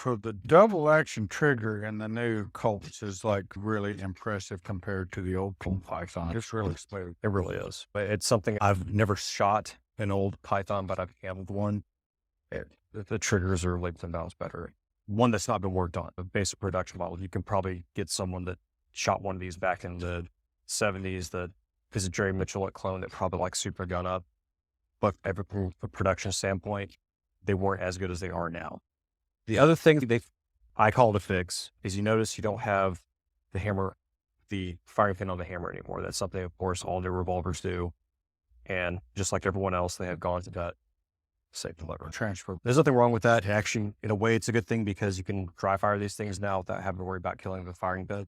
for the double action trigger in the new Colts is like really impressive compared to the old Colt Python. It's really smooth. It really is. But it's something I've never shot an old Python, but I've handled one. The triggers are leaps and bounds better. One that's not been worked on, a basic production model. You can probably get someone that shot one of these back in the 70s that is a Jerry Mitchell clone that probably like super gun up. But from a production standpoint, they weren't as good as they are now. The other thing I call it a fix is you notice you don't have the hammer, the firing pin on the hammer anymore. That's something, of course, all new revolvers do. And just like everyone else, they have gone to that safe deliver transfer. There's nothing wrong with that. Actually, in a way, it's a good thing because you can dry fire these things now without having to worry about killing the firing bed,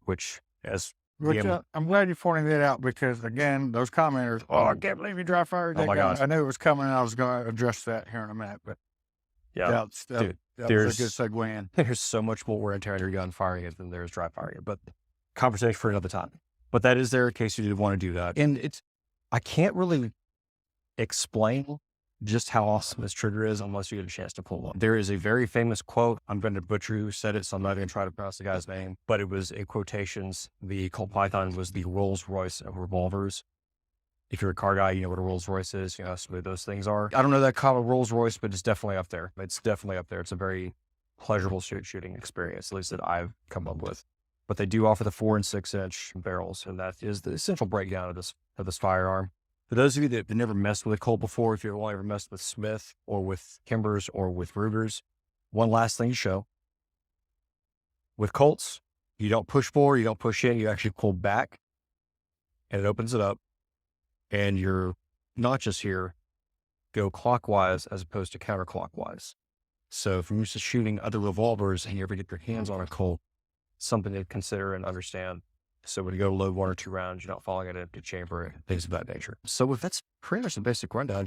I'm glad you pointed that out because again, those commenters, I can't believe you dry fired that my guy. gosh. I knew it was coming and I was going to address that here in a minute, but Yeah, that was a good segue in. There's so much more wear and tear on your gun firing it than there's dry firing it, but conversation for another time. But that is there in case you did want to do that. And I can't really explain just how awesome this trigger is unless you get a chance to pull one. There is a very famous quote. I'm going to butcher who said it, so I'm not going to try to pronounce the guy's name, but it was in quotations. The Colt Python was the Rolls Royce of revolvers. If you're a car guy, you know what a Rolls Royce is, you know how smooth those things are. I don't know that call a Rolls Royce, but it's definitely up there. It's definitely up there. It's a very pleasurable shooting experience, at least that I've come up with. But they do offer the 4 and 6 inch barrels, and that is the essential breakdown of this firearm. For those of you that have never messed with a Colt before, if you've only ever messed with Smith or with Kimbers or with Rugers, one last thing to show. With Colts, you don't push forward, you don't push in, you actually pull back and it opens it up. And your notches here go clockwise as opposed to counterclockwise. So if you're used to shooting other revolvers and you ever get your hands on a Colt, something to consider and understand. So when you go to load 1 or 2 rounds, you're not falling in an empty chamber and things of that nature. So that's pretty much the basic rundown.